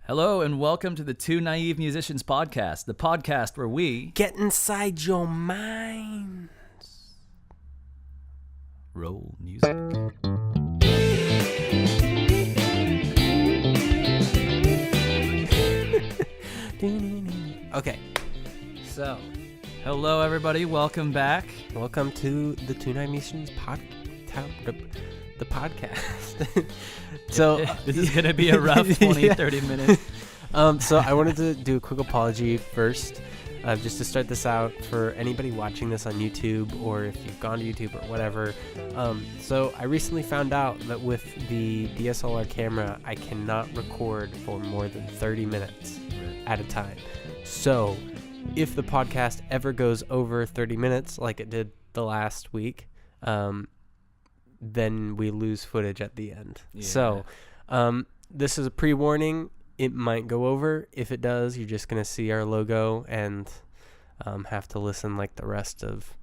Hello and welcome to the Two Naive Musicians podcast, the podcast where we get inside your minds. Roll music. Okay, So, hello everybody, welcome back. welcome to the Two Naive Musicians the podcast. So This is going to be a rough 20, 30 minutes. So I wanted to do a quick apology first, just to start this out for anybody watching this on YouTube, or if you've gone to YouTube or whatever. So I recently found out that with the DSLR camera, I cannot record for more than 30 minutes at a time. So if the podcast ever goes over 30 minutes, like it did the last week, then we lose footage at the end. Yeah. So this is a pre-warning. It might go over. If it does, you're just going to see our logo and have to listen like the rest of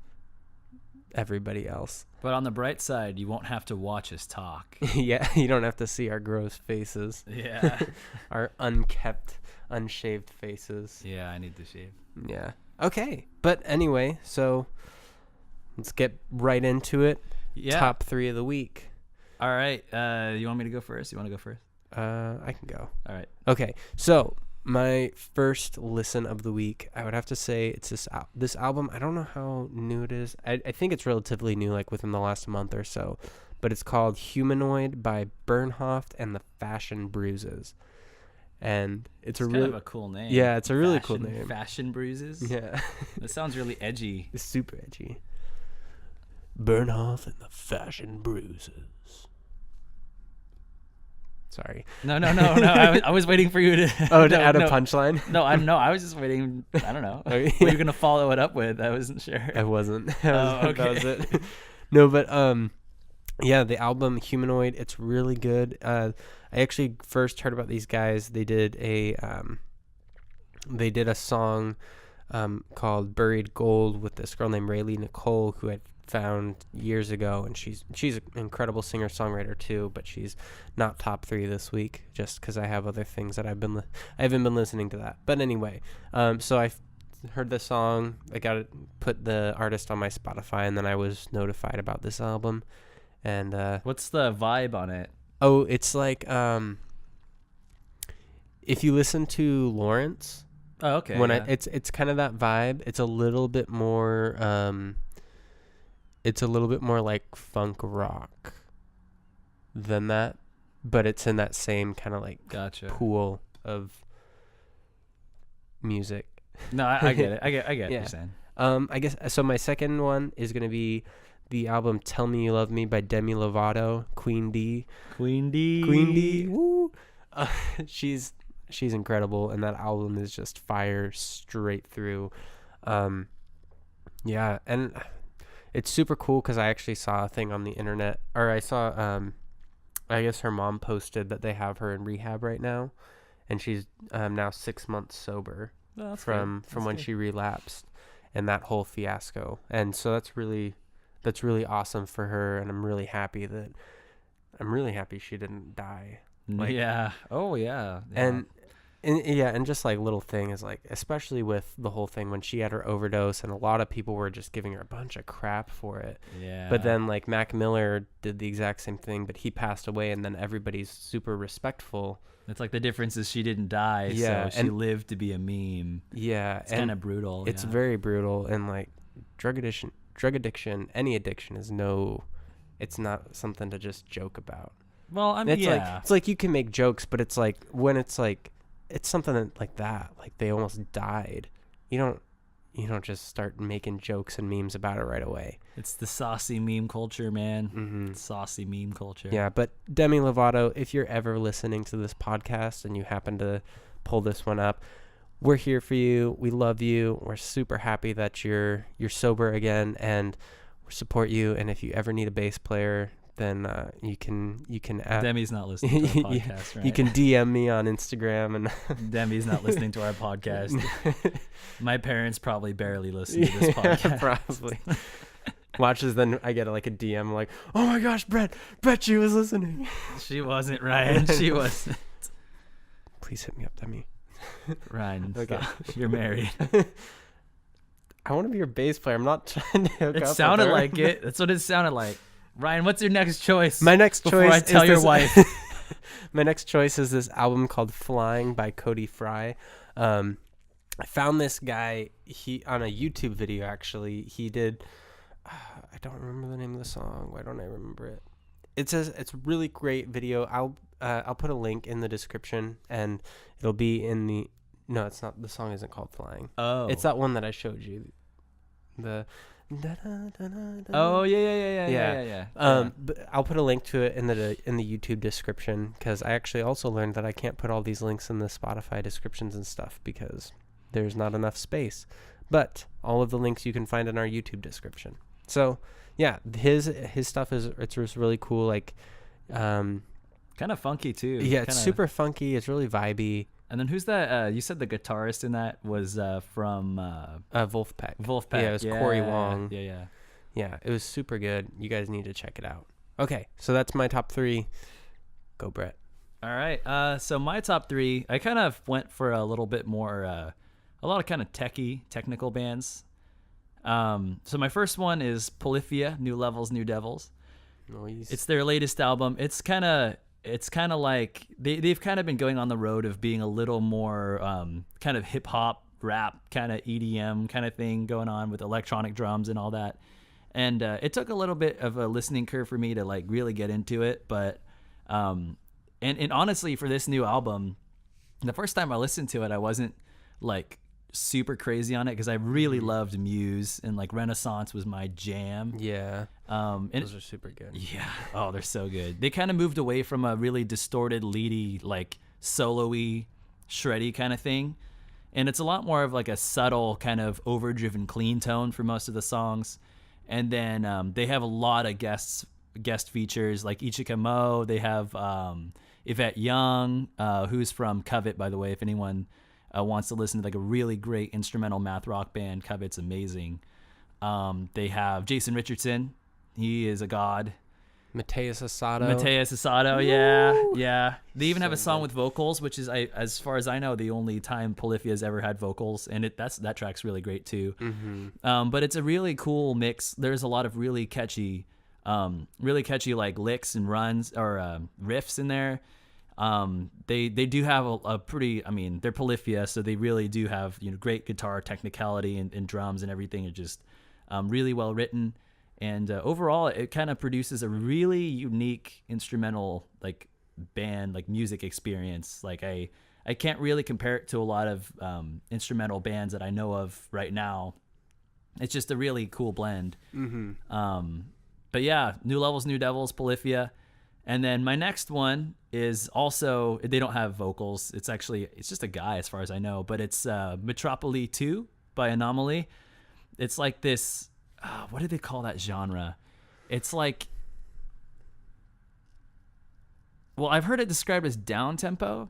everybody else. But on the bright side, you won't have to watch us talk. Yeah, you don't have to see our gross faces. Yeah. Our unkept, unshaved faces. Yeah, I need to shave. Yeah. Okay. But anyway, so let's get right into it. Yeah. Top 3 of the week. All right. You want me to go first? You want to go first? I can go. All right. Okay. So my first listen of the week, I would have to say it's this album. I don't know how new it is. I think it's relatively new, like within the last month or so. But it's called Humanoid by Bernhoft and the Fashion Bruises. And it's kind of a cool name. Yeah, it's a really cool name. Fashion Bruises? Yeah. That sounds really edgy. It's super edgy. Bernhoft and the Fashion Bruises. Sorry. No. I was waiting for you to. To add a punchline? I was just waiting. I don't know. Oh, yeah. What you're gonna follow it up with? I wasn't sure. I wasn't. Okay. That was it. No, but yeah, the album Humanoid, it's really good. I actually first heard about these guys. They did a song called Buried Gold with this girl named Rayleigh Nicole, who I found years ago, and she's an incredible singer-songwriter too, but she's not top 3 this week just because I have other things that I haven't been listening to that. But anyway, so I heard the song, I put the artist on my Spotify, and then I was notified about this album. And what's the vibe on it? Oh, it's like if you listen to Lawrence. Oh, okay. It's kind of that vibe. It's a little bit more like funk rock than that, but it's in that same kind of like pool of music. No, I get it. I get what Yeah. you're saying. I guess so. My second one is gonna be the album "Tell Me You Love Me" by Demi Lovato, Queen D. Woo! She's incredible, and that album is just fire straight through. Yeah, and it's super cool because I actually saw a thing on the internet, or I saw, I guess her mom posted that they have her in rehab right now, and she's now 6 months sober from when she relapsed, and that whole fiasco. And so that's really awesome for her, and I'm really happy she didn't die. Like, yeah. Oh yeah. And just like little things, like especially with the whole thing when she had her overdose, and a lot of people were just giving her a bunch of crap for it. Yeah. But then like Mac Miller did the exact same thing, but he passed away, and then everybody's super respectful. It's like the difference is she didn't die, so she lived to be a meme. Yeah. It's kind of brutal. It's very brutal, and like drug addiction, any addiction it's not something to just joke about. Well, I mean, it's like you can make jokes, but it's like when it's like it's something like that, like they almost died. You don't just start making jokes and memes about it right away. It's the saucy meme culture, man. Mm-hmm. Saucy meme culture. Yeah, but Demi Lovato, if you're ever listening to this podcast and you happen to pull this one up, we're here for you. We love you. We're super happy that you're sober again, and we support you. And if you ever need a bass player, then you can Demi's not listening to our podcast, right? You can DM me on Instagram, and Demi's not listening to our podcast. My parents probably barely listen to this podcast. Probably. Watches, then I get like a DM like, oh my gosh, Bret, she was listening. She wasn't, Ryan. She wasn't. Please hit me up, Demi. Ryan, Okay. stop. You're married. I want to be your bass player. I'm not trying to hook It up with sounded her. like it. That's what it sounded like. Ryan, what's your next choice? My next before choice I tell is your this- wife. My next choice is this album called Flying by Cody Fry. I found this guy on a YouTube video, actually. He did I don't remember the name of the song. Why don't I remember it? It's a really great video. I'll put a link in the description, and it'll be in the no, it's not. The song isn't called Flying. Oh. It's that one that I showed you. The Oh, yeah. But I'll put a link to it in the YouTube description, because I actually also learned that I can't put all these links in the Spotify descriptions and stuff because there's not enough space. But all of the links you can find in our YouTube description. So yeah, his stuff it's just really cool. Like, kind of funky too. yeah, it's Kinda, super funky. It's really vibey. And then who's that? You said the guitarist in that was from Wolfpack. Wolfpack. Yeah, it was Corey Wong. Yeah. Yeah, it was super good. You guys need to check it out. Okay, so that's my top 3. Go, Bret. All right. So my top 3, I kind of went for a little bit more, a lot of kind of technical bands. So my first one is Polyphia, New Levels, New Devils. Noise. It's their latest album. It's kind of like they've kind of been going on the road of being a little more kind of hip hop, rap, kind of EDM kind of thing going on with electronic drums and all that. And it took a little bit of a listening curve for me to like really get into it. But and honestly, for this new album, the first time I listened to it, I wasn't like super crazy on it because I really loved Muse, and like Renaissance was my jam. Yeah. And Those are super good. yeah. Oh, they're so good. They kind of moved away from a really distorted, leady, like solo-y, shreddy kind of thing. And it's a lot more of like a subtle kind of overdriven clean tone for most of the songs. And then they have a lot of guest features like Ichika Mo. They have Yvette Young, who's from Covet, by the way, if anyone wants to listen to like a really great instrumental math rock band. Covet's amazing. They have Jason Richardson. He is a god. Mateus Asado. Yeah. They even have a So song good. with vocals, which is, as far as I know, the only time Polyphia has ever had vocals, and that track's really great too. Mm-hmm. But it's a really cool mix. There's a lot of really catchy like licks and runs or riffs in there. They do have a pretty, I mean, they're Polyphia, so they really do have, great guitar technicality and drums and everything are just really well written. And overall, it kind of produces a really unique instrumental like band, like music experience. Like I can't really compare it to a lot of instrumental bands that I know of right now. It's just a really cool blend. Mm-hmm. But yeah, New Levels, New Devils, Polyphia. And then my next one is also, they don't have vocals. It's just a guy as far as I know, but it's Metropole 2 by Anomaly. It's like this, what do they call that genre? It's like, well, I've heard it described as down tempo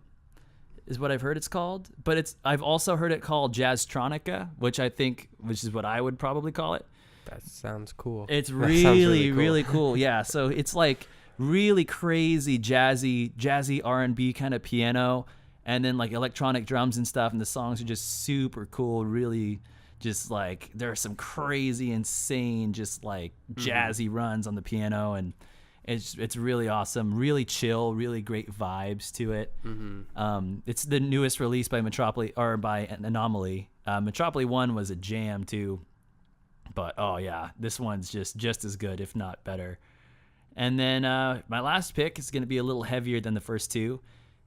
is what I've heard it's called, but I've also heard it called jazztronica, which is what I would probably call it. That sounds cool. It's That sounds really cool. really cool. Yeah. So it's like really crazy jazzy R&B kind of piano, and then like electronic drums and stuff. And the songs are just super cool. Really just like, there are some crazy, insane, just like jazzy runs on the piano. And it's really awesome, really chill, really great vibes to it. It's the newest release by by Anomaly. Metropole 1 was a jam too. But oh yeah, this one's just as good, if not better. And then my last pick is going to be a little heavier than the first two.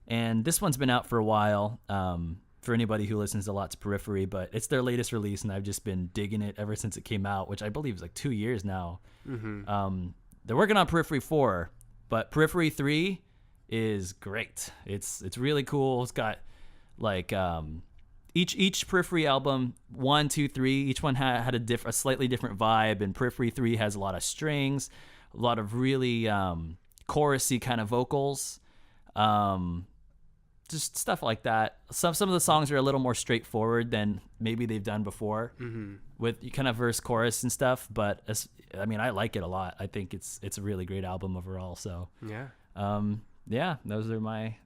And this one's been out for a while for anybody who listens a lot to Periphery, but it's their latest release, and I've just been digging it ever since it came out, which I believe is like 2 years now. They're working on Periphery 4, but Periphery 3 is great. It's really cool. It's got like each Periphery album, 1, 2, 3, each one had a slightly different vibe, and Periphery 3 has a lot of strings, a lot of really chorusy kind of vocals, just stuff like that. Some of the songs are a little more straightforward than maybe they've done before, with kind of verse chorus and stuff. But I like it a lot. I think it's a really great album overall. So Yeah. yeah, those are my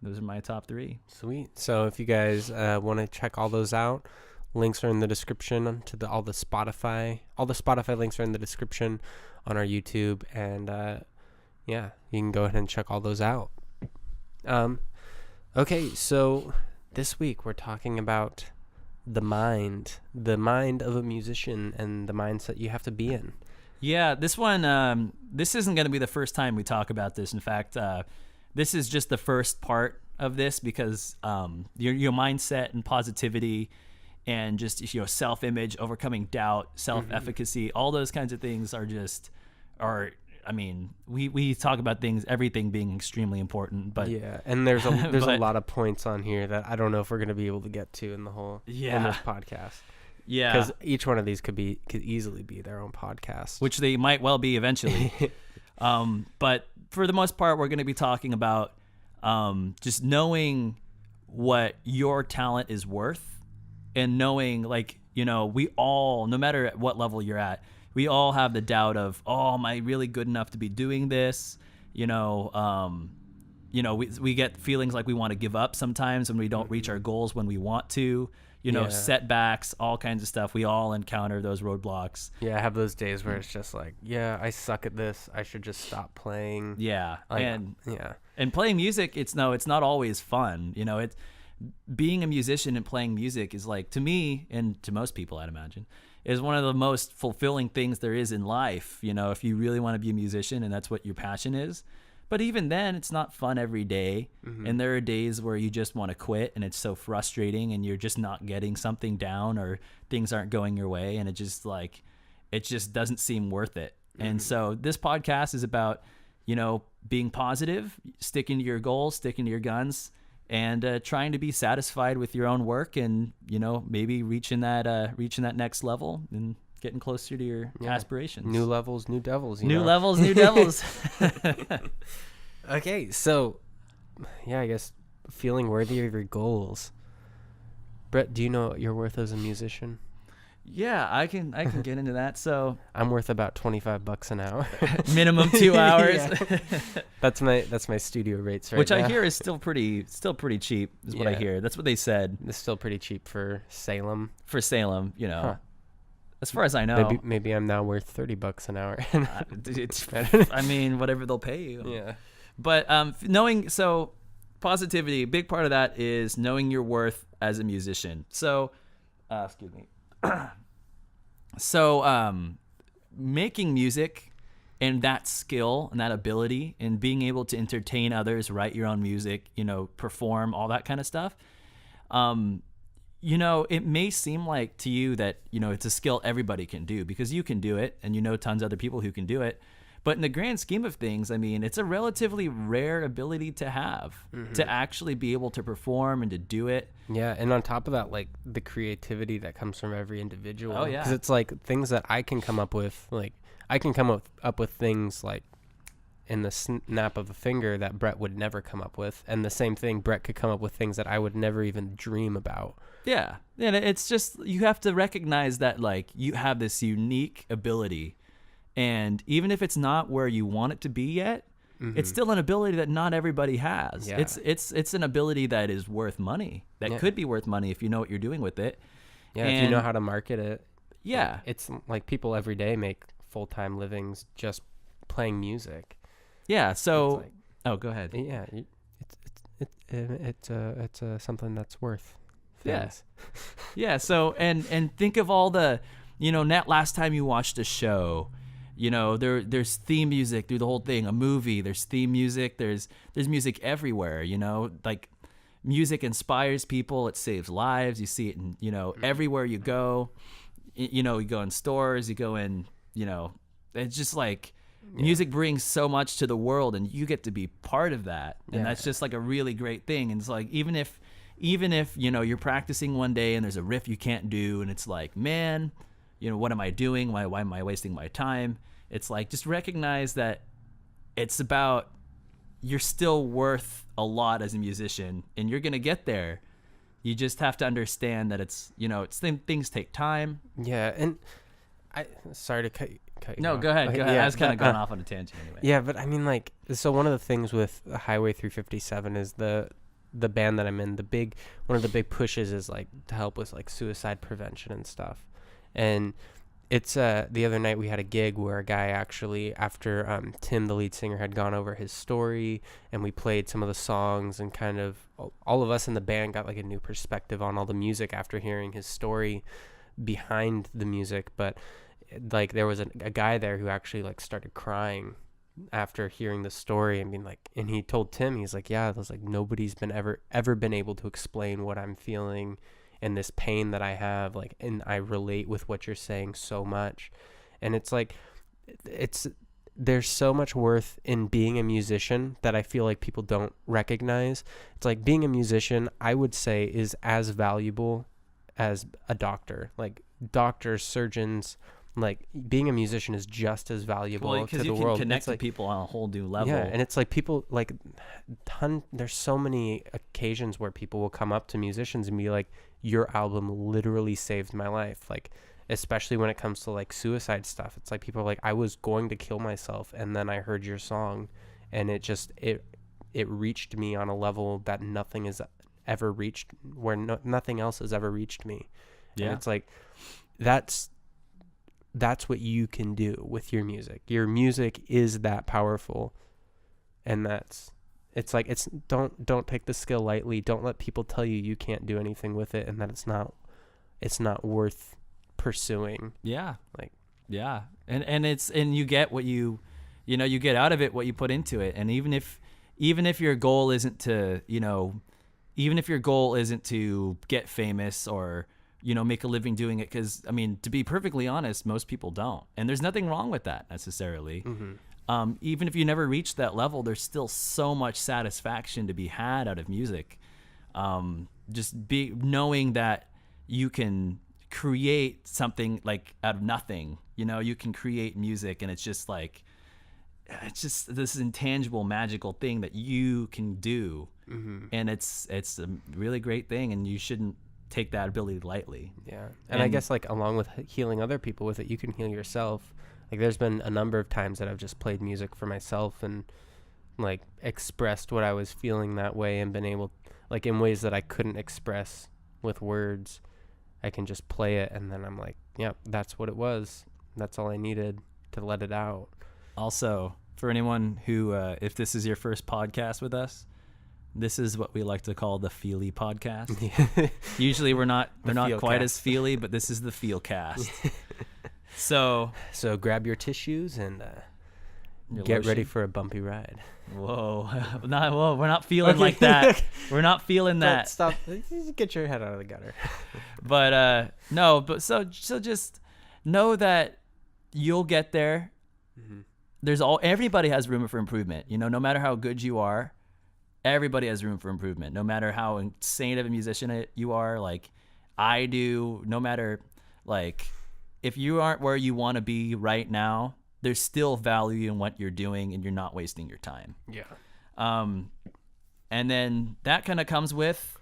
top 3. Sweet. So if you guys want to check all those out, links are in the description to all the Spotify links are in the description on our YouTube, and yeah, you can go ahead and check all those out. Okay, so this week we're talking about the mind of a musician and the mindset you have to be in. Yeah, this one, this isn't going to be the first time we talk about this. In fact, this is just the first part of this, because your mindset and positivity and just, self-image, overcoming doubt, self-efficacy, all those kinds of things I mean, we talk about everything being extremely important, but yeah, and there's a lot of points on here that I don't know if we're going to be able to get to in the whole in this podcast. Yeah, because each one of these could easily be their own podcast, which they might well be eventually. But for the most part, we're going to be talking about just knowing what your talent is worth, and knowing, we all, no matter at what level you're at, we all have the doubt of, am I really good enough to be doing this? We get feelings like we want to give up sometimes when we don't reach our goals when we want to. Setbacks, all kinds of stuff. We all encounter those roadblocks. Yeah, I have those days where it's just like, yeah, I suck at this. I should just stop playing. Yeah, and playing music, it's not always fun. It's being a musician and playing music is, like, to me and to most people, I'd imagine, is one of the most fulfilling things there is in life. If you really want to be a musician and that's what your passion is. But even then, it's not fun every day. And there are days where you just want to quit, and it's so frustrating, and you're just not getting something down, or things aren't going your way, and it just doesn't seem worth it. And so this podcast is about, being positive, sticking to your goals, sticking to your guns, and trying to be satisfied with your own work, and maybe reaching that next level and getting closer to your aspirations. New levels, new devils. New levels, new devils. Okay, so I guess feeling worthy of your goals. Bret, do you know what you're worth as a musician? Yeah, I can get into that. So I'm worth about $25 an hour. Minimum 2 hours. That's my studio rates right Which now. I hear is still pretty cheap, is what I hear. That's what they said. It's still pretty cheap for Salem. Huh. As far as I know. Maybe I'm now worth $30 an hour. I mean, whatever they'll pay you. Yeah. But positivity, a big part of that is knowing your worth as a musician. So, excuse me. Making music and that skill and that ability and being able to entertain others, write your own music, perform, all that kind of stuff. It may seem like to you that, it's a skill everybody can do, because you can do it and tons of other people who can do it. But in the grand scheme of things, I mean, it's a relatively rare ability to have, to actually be able to perform and to do it. Yeah, and on top of that, like, the creativity that comes from every individual. Oh, yeah. Because it's like things that I can come up with, like, I can come up with things like in the snap of a finger that Bret would never come up with. And the same thing, Bret could come up with things that I would never even dream about. Yeah. And it's just, you have to recognize that, like, you have this unique ability. And even if it's not where you want it to be yet, it's still an ability that not everybody has. Yeah. It's an ability that is worth money, that could be worth money if you know what you're doing with it. Yeah, if you know how to market it. Yeah. Like, it's like people every day make full-time livings just playing music. Yeah, so... go ahead. Yeah, it's something that's worth things. Yeah, so, and think of all the, last time you watched a show... there's theme music through the whole thing. A movie, there's theme music. There's music everywhere. Like, music inspires people. It saves lives. You see it in everywhere you go. You go in stores. You go in. It's just like music brings so much to the world, and you get to be part of that. And that's just like a really great thing. And it's like even if you're practicing one day and there's a riff you can't do, and it's like, man. What am I doing? Why am I wasting my time? It's like, just recognize that it's about, you're still worth a lot as a musician, and you're going to get there. You just have to understand that it's things take time. Yeah. And sorry to cut you No, off. go ahead. Go ahead. Yeah, I was kind of but, going off on a tangent anyway. Yeah, but I mean, like, so one of the things with Highway 357 is the band that I'm in. One of the big pushes is like to help with like suicide prevention and stuff. And it's the other night we had a gig where a guy actually, after Tim, the lead singer, had gone over his story, and we played some of the songs, and kind of all of us in the band got like a new perspective on all the music after hearing his story behind the music. But like there was a guy there who actually like started crying after hearing the story and being like, and he told Tim, he's like, yeah, there's like nobody's been ever been able to explain what I'm feeling and this pain that I have, like, and I relate with what you're saying so much. And it's like, there's so much worth in being a musician that I feel like people don't recognize. It's like being a musician, I would say, is as valuable as a doctor. Like doctors, surgeons, like being a musician is just as valuable to the world. Because you can connect to people on a whole new level. Yeah, and it's like people like there's so many occasions where people will come up to musicians and be like, your album literally saved my life. Like, especially when it comes to like suicide stuff. It's like people are like, I was going to kill myself and then I heard your song, and it reached me on a level that nothing has ever reached, where nothing else has ever reached me. Yeah. And it's like that's what you can do with your music. Your music is that powerful. And it's like, don't take the skill lightly. Don't let people tell you can't do anything with it and that it's not worth pursuing. Yeah. Like, yeah. And you get what you get out of it, what you put into it. And even if your goal isn't to, even if your goal isn't to get famous or, make a living doing it. Cause I mean, to be perfectly honest, most people don't. And there's nothing wrong with that necessarily. Mm-hmm. Even if you never reach that level, there's still so much satisfaction to be had out of music. Just knowing that you can create something like out of nothing, you can create music, and it's just this intangible, magical thing that you can do. Mm-hmm. And it's a really great thing, and you shouldn't take that ability lightly. Yeah. And I guess like along with healing other people with it, you can heal yourself. Like there's been a number of times that I've just played music for myself and like expressed what I was feeling that way, and been able, like, in ways that I couldn't express with words, I can just play it, and then I'm like, yeah, that's what it was. That's all I needed to let it out. Also, for anyone who, if this is your first podcast with us, this is what we like to call the Feely podcast. Usually we're not quite as feely, but this is the Feel cast. So grab your tissues and get ready for a bumpy ride. Whoa. We're not feeling like that. We're not feeling that. Stop. Get your head out of the gutter. But so just know that you'll get there. Mm-hmm. Everybody has room for improvement. No matter how good you are, everybody has room for improvement. No matter how insane of a musician you are, like I do, no matter, like, if you aren't where you want to be right now, there's still value in what you're doing, and you're not wasting your time. Yeah. And then that kind of comes with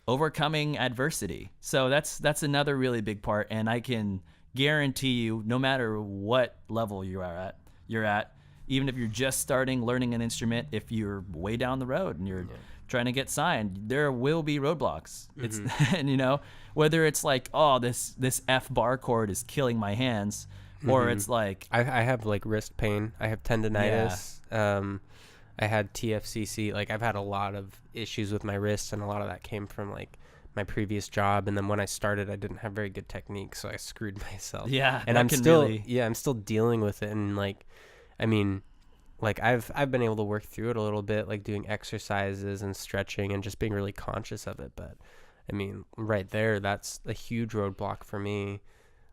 overcoming adversity. So that's another really big part. And I can guarantee you, no matter what level you're at, even if you're just starting learning an instrument, if you're way down the road and you're trying to get signed, there will be roadblocks. Mm-hmm. It's and whether it's like, oh, this F bar chord is killing my hands, or it's like I have like wrist pain. I have tendonitis. Yeah. I had TFCC. Like I've had a lot of issues with my wrists, and a lot of that came from like my previous job. And then when I started, I didn't have very good technique, so I screwed myself. Yeah, and I'm still dealing with it. And like, I mean, like I've been able to work through it a little bit, like doing exercises and stretching and just being really conscious of it. But I mean, right there, that's a huge roadblock for me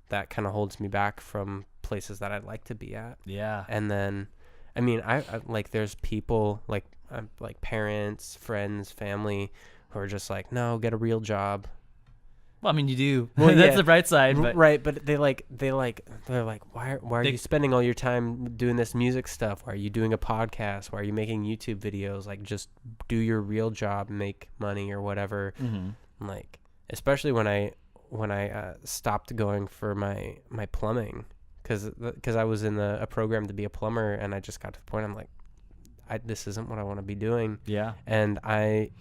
that kind of holds me back from places that I'd like to be at. Yeah. And then, I mean, I like, there's people like parents, friends, family who are just like, no, get a real job. Well, I mean, you do. Well, that's the bright side, but right. But they're like, why are you spending all your time doing this music stuff? Why are you doing a podcast? Why are you making YouTube videos? Like, just do your real job, make money or whatever. Mm-hmm. Like, especially when I stopped going for my plumbing because I was in a program to be a plumber, and I just got to the point I'm like, this isn't what I want to be doing. Yeah. And I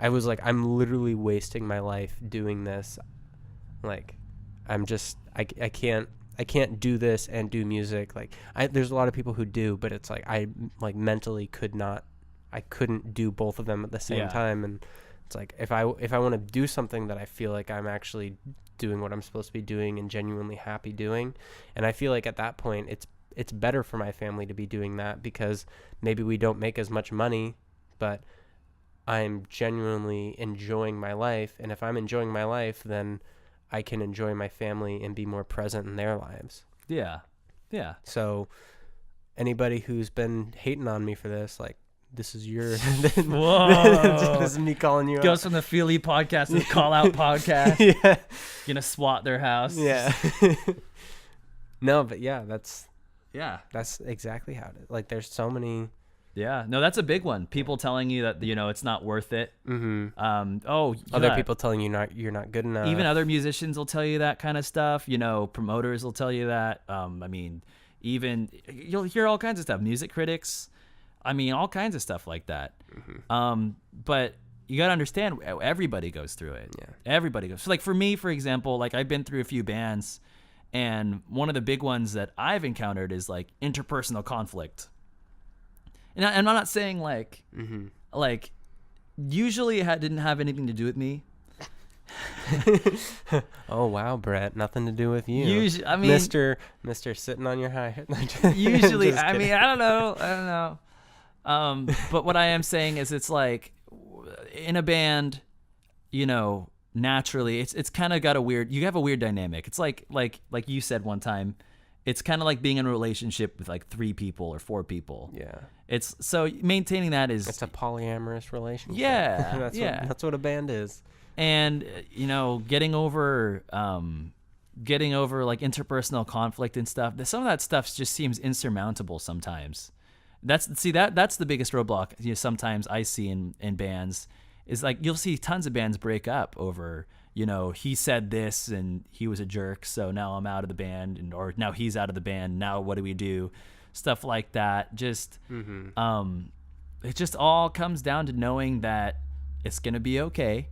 was like, I'm literally wasting my life doing this. Like, I'm just I can't do this and do music. Like, there's a lot of people who do, but it's like I like mentally couldn't do both of them at the same time. And it's like if I want to do something that I feel like I'm actually doing what I'm supposed to be doing and genuinely happy doing, and I feel like at that point it's better for my family to be doing that, because maybe we don't make as much money, but I'm genuinely enjoying my life. And if I'm enjoying my life, then I can enjoy my family and be more present in their lives. Yeah. Yeah. So anybody who's been hating on me for this, like, this is your Whoa. this is me calling you Goes out. from the Philly podcast to the call out podcast. Yeah. Gonna SWAT their house. Yeah. No, but yeah, that's exactly how it is. Like, there's so many. Yeah. No, that's a big one. People telling you that, it's not worth it. Mm-hmm. Other people telling you you're not good enough. Even other musicians will tell you that kind of stuff. Promoters will tell you that. Even you'll hear all kinds of stuff. Music critics. All kinds of stuff like that. Mm-hmm. But you got to understand, everybody goes through it. Yeah. Everybody goes. So, like, for me, for example, like, I've been through a few bands, and one of the big ones that I've encountered is like interpersonal conflict. And I'm not saying like, like, usually it didn't have anything to do with me. Oh wow, Bret, nothing to do with you. Usually, Mr. sitting on your high. Usually, I don't know. But what I am saying is, it's like in a band, naturally, it's kind of got you have a weird dynamic. It's like you said one time, it's kind of like being in a relationship with like 3 people or 4 people. Yeah. It's so maintaining that is. It's a polyamorous relationship. Yeah. That's what a band is. And getting over like interpersonal conflict and stuff. Some of that stuff just seems insurmountable sometimes. That's the biggest roadblock. Sometimes I see in bands is like you'll see tons of bands break up over he said this and he was a jerk, so now I'm out of the band, or now he's out of the band. Now what do we do? Stuff like that. Just it just all comes down to knowing that it's gonna be okay,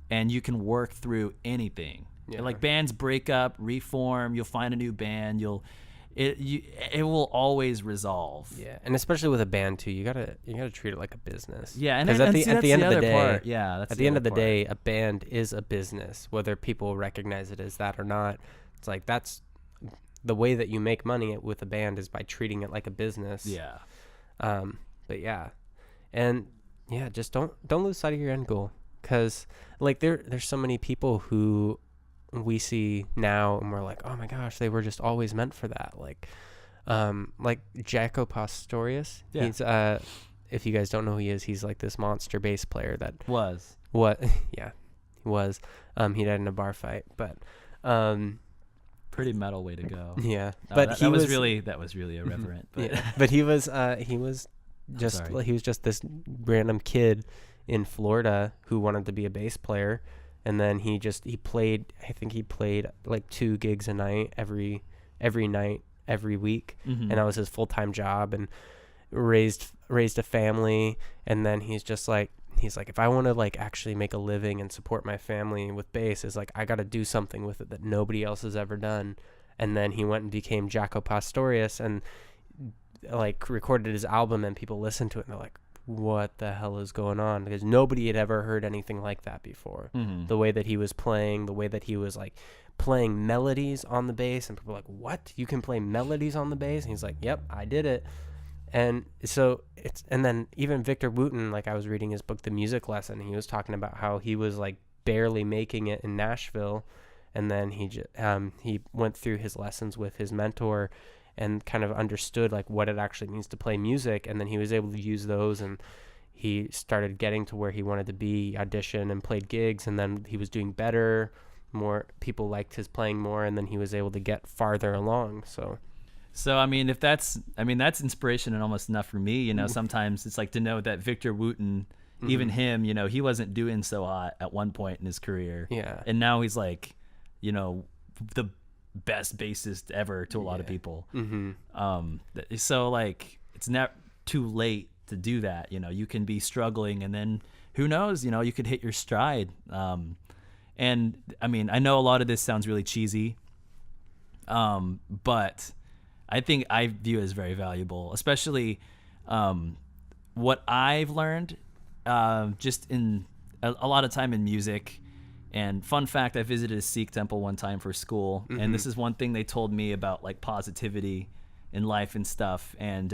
and you can work through anything. Yeah. Like, bands break up, reform. You'll find a new band. It will always resolve. Yeah, and especially with a band too, you gotta treat it like a business. Yeah, and because at the end of the day, at the end of the day, a band is a business, whether people recognize it as that or not. It's like that's the way that you make money with a band, is by treating it like a business. Yeah. But yeah, and yeah, just don't lose sight of your end goal, because like there's so many people who we see now and we're like, oh my gosh, they were just always meant for that. Like Jaco Pastorius. Yeah. He's if you guys don't know who he is, he's like this monster bass player that was yeah, he was. He died in a bar fight, but pretty metal way to go. Yeah, no, but that was really irreverent. But yeah, but he was just this random kid in Florida who wanted to be a bass player. And then he played like 2 gigs a night every night, every week. Mm-hmm. And that was his full-time job, and raised a family. And then he's like, if I want to like actually make a living and support my family with bass, is like, I got to do something with it that nobody else has ever done. And then he went and became Jaco Pastorius and like recorded his album, and people listened to it and they're like, what the hell is going on? Because nobody had ever heard anything like that before. Mm-hmm. The way that he was playing, the way that he was like playing melodies on the bass, and people were like, what? You can play melodies on the bass? And he's like, yep, I did it. And so and then even Victor Wooten, like, I was reading his book, The Music Lesson, and he was talking about how he was like barely making it in Nashville. And then he went through his lessons with his mentor and kind of understood like what it actually means to play music, and then he was able to use those, and he started getting to where he wanted to be, audition and played gigs, and then he was doing better, more people liked his playing more, and then he was able to get farther along. So that's inspiration and almost enough for me. Sometimes it's like to know that Victor Wooten, mm-hmm. even him, he wasn't doing so hot at one point in his career. Yeah. And now he's like, the best bassist ever to a lot of people. Mm-hmm. Like it's not too late to do that. You can be struggling, and then who knows, you could hit your stride. And I mean, I know a lot of this sounds really cheesy, but I think I view it as very valuable, especially what I've learned just in a lot of time in music. And fun fact, I visited a Sikh temple one time for school, and this is one thing they told me about like positivity in life and stuff. And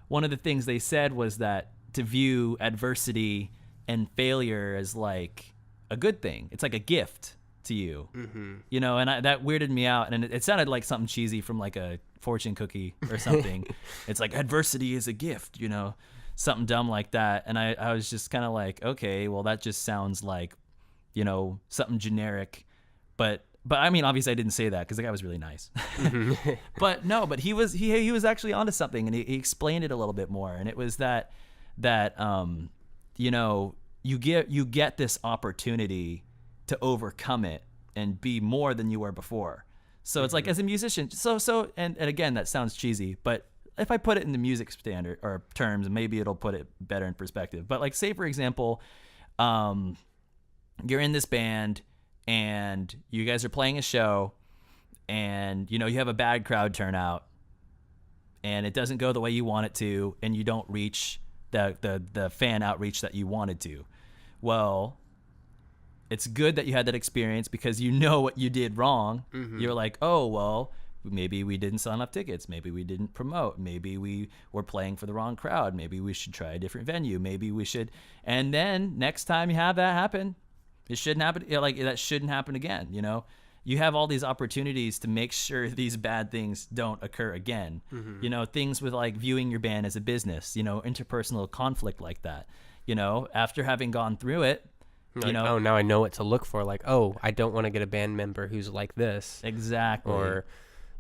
one of the things they said was that to view adversity and failure as like a good thing. It's like a gift to you, and that weirded me out. And it sounded like something cheesy from like a fortune cookie or something. It's like adversity is a gift, something dumb like that. And I was just kind of like, okay, well, that just sounds like, something generic. But I mean, obviously I didn't say that because the guy was really nice. But he was actually onto something, and he explained it a little bit more. And it was that you get this opportunity to overcome it and be more than you were before. So it's like, as a musician, and again, that sounds cheesy, but if I put it in the music standard or terms, maybe it'll put it better in perspective. But like, say for example, you're in this band and you guys are playing a show, and you have a bad crowd turnout, and it doesn't go the way you want it to, and you don't reach the fan outreach that you wanted to. Well, it's good that you had that experience because you know what you did wrong. You're like, oh, well, maybe we didn't sell enough tickets. Maybe we didn't promote. Maybe we were playing for the wrong crowd. Maybe we should try a different venue. Maybe we should. And then next time you have that happen, it shouldn't happen. Like, that shouldn't happen again. You have all these opportunities to make sure these bad things don't occur again. Things with like viewing your band as a business, interpersonal conflict like that. After having gone through it, oh, now I know what to look for. Like, oh, I don't want to get a band member who's like this. Exactly. Or,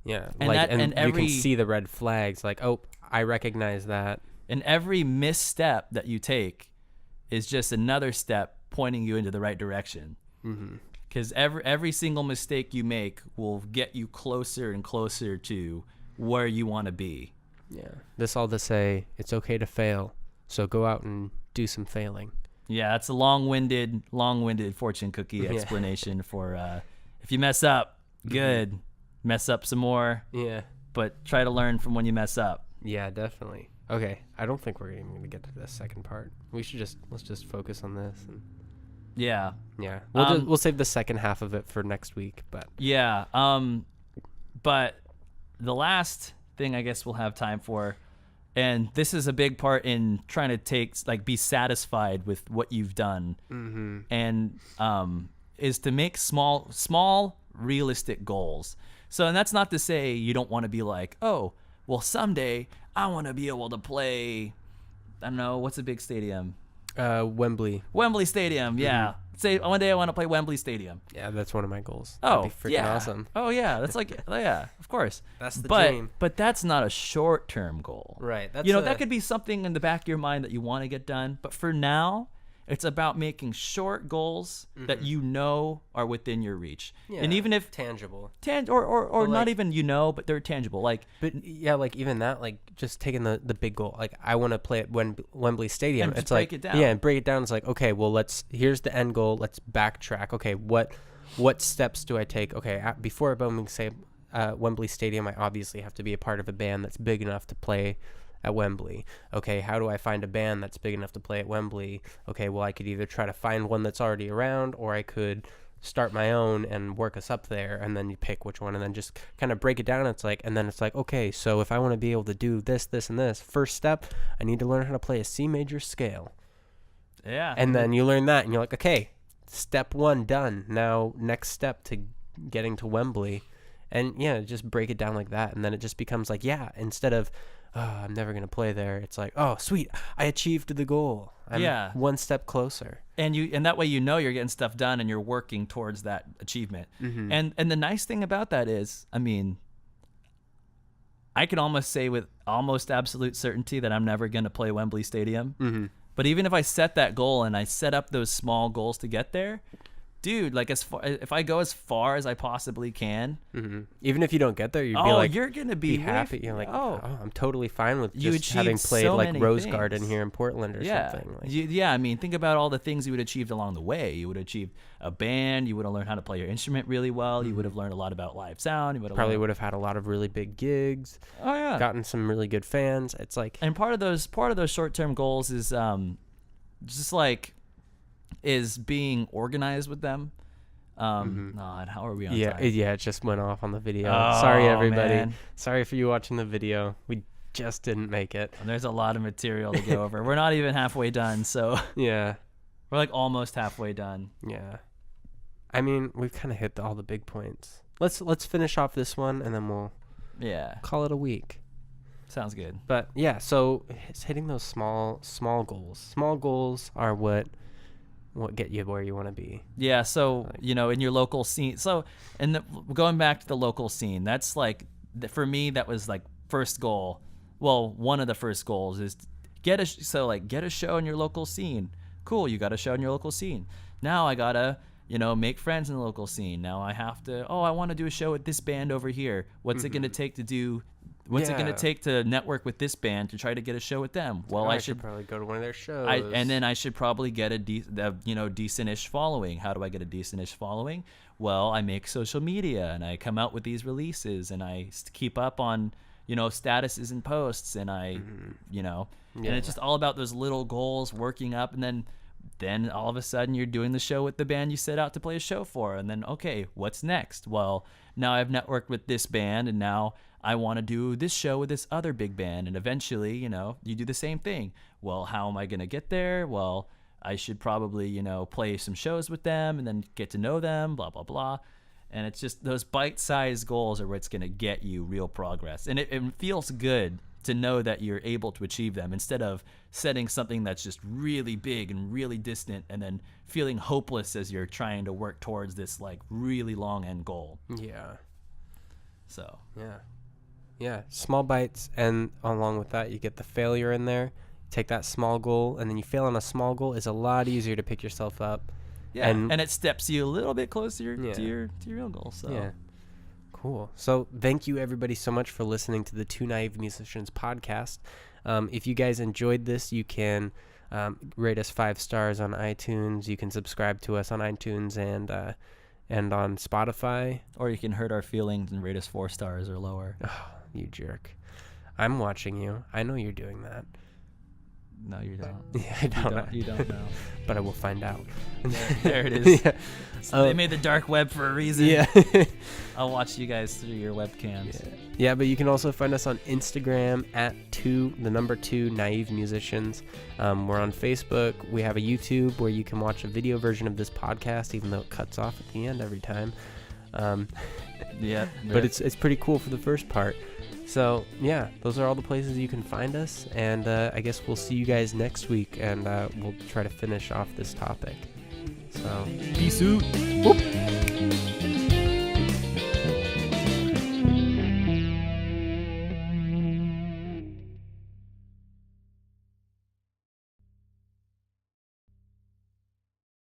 yeah, and you can see the red flags. Like, oh, I recognize that. And every misstep that you take is just another step pointing you into the right direction. Because every single mistake you make will get you closer and closer to where you want to be. Yeah. This all to say, it's okay to fail. So go out and do some failing. Yeah, that's a long-winded fortune cookie explanation for if you mess up, good. Mess up some more. Yeah. But try to learn from when you mess up. Yeah, definitely. Okay, I don't think we're even going to get to the second part. Let's just focus on this. Yeah. Yeah. We'll save the second half of it for next week, but. Yeah. But the last thing I guess we'll have time for, and this is a big part in trying to be satisfied with what you've done, and is to make small realistic goals. So, and that's not to say you don't want to be like, oh, well, someday I want to be able to play, I don't know, what's a big stadium? Wembley Stadium, yeah. Say one day I want to play Wembley Stadium. Yeah, that's one of my goals. Oh, that'd be freaking awesome. Oh yeah, that's like, yeah, of course. That's the dream. But that's not a short-term goal. Right. That's that could be something in the back of your mind that you want to get done. But for now, it's about making short goals that are within your reach. Yeah, and even if tangible. Or not even but they're tangible. Like, but yeah, like even that, like just taking the big goal. Like, I want to play at Wembley Stadium. And it's break like it down. Yeah, and break it down. It's like, okay, well, here's the end goal. Let's backtrack. Okay, what steps do I take? Okay, before Wembley Stadium, I obviously have to be a part of a band that's big enough to play at Wembley. Okay, how do I find a band that's big enough to play at Wembley? Okay, well, I could either try to find one that's already around, or I could start my own and work us up there, and then you pick which one, and then just kind of break it down. It's like, okay, so if I want to be able to do this, this, and this, first step, I need to learn how to play a C major scale. Yeah. And then you learn that, and you're like, okay, step one done. Now, next step to getting to Wembley. And yeah, just break it down like that, and then it just becomes like, yeah, instead of, oh, I'm never going to play there. It's like, oh, sweet, I achieved the goal. I'm one step closer. And that way you're getting stuff done and you're working towards that achievement. And the nice thing about that is, I mean, I can almost say with almost absolute certainty that I'm never going to play Wembley Stadium. But even if I set that goal and I set up those small goals to get there, dude, like if I go as far as I possibly can, even if you don't get there, you'd be like, you're gonna be happy. You're like, I'm totally fine with You just having achieved played so like many Rose things. Garden here in Portland or something. Like, I mean, think about all the things you would have achieved along the way. You would have achieved a band. You would have learned how to play your instrument really well. You would have learned a lot about live sound. You would probably would have had a lot of really big gigs. Oh yeah, gotten some really good fans. It's like, and part of those short-term goals is just like is being organized with them. God, how are we on time? It just went off on the video. Oh, Sorry, everybody. man. Sorry for you watching the video. We just didn't make it. And there's a lot of material to go over. We're not even halfway done, so Yeah. we're like almost halfway done. Yeah. I mean, we've kind of hit all the big points. Let's finish off this one, and then we'll call it a week. Sounds good. But yeah, so it's hitting those small goals. Small goals are what get you where you want to be. Yeah, so in your local scene. So, going back to the local scene, that's like for me that was like first goal. Well, one of the first goals is get a show in your local scene. Cool, you got a show in your local scene. Now I gotta make friends in the local scene. Now I have to. I want to do a show with this band over here. What's it gonna take to do? What's it going to take to network with this band to try to get a show with them? Well, I should probably go to one of their shows. And then I should probably get a decent-ish following. How do I get a decent-ish following? Well, I make social media and I come out with these releases and I keep up on, statuses and posts and and it's just all about those little goals working up, and then all of a sudden you're doing the show with the band you set out to play a show for, and then okay, what's next? Well, now I've networked with this band and now I want to do this show with this other big band, and eventually, you do the same thing. Well, how am I going to get there? Well, I should probably, play some shows with them and then get to know them, blah, blah, blah. And it's just those bite-sized goals are what's going to get you real progress. And it feels good to know that you're able to achieve them instead of setting something that's just really big and really distant and then feeling hopeless as you're trying to work towards this like really long end goal. Yeah. So. Yeah, small bites, and along with that, you get the failure in there. Take that small goal, and then you fail on a small goal. It's a lot easier to pick yourself up. Yeah, and it steps you a little bit closer to your real goal. So. Yeah, cool. So thank you, everybody, so much for listening to the Two Naive Musicians podcast. If you guys enjoyed this, you can rate us 5 stars on iTunes. You can subscribe to us on iTunes and on Spotify. Or you can hurt our feelings and rate us 4 stars or lower. Oh, you jerk. I'm watching you. I know you're doing that. No, you don't. Yeah, I don't. You don't know. But I will find out. There it is. Yeah. So they made the dark web for a reason. Yeah. I'll watch you guys through your webcams. Yeah, but you can also find us on Instagram at 2 Naive Musicians. We're on Facebook. We have a YouTube where you can watch a video version of this podcast, even though it cuts off at the end every time. But it's pretty cool for the first part. So yeah, those are all the places you can find us, and I guess we'll see you guys next week, and we'll try to finish off this topic. So peace out. Whoop.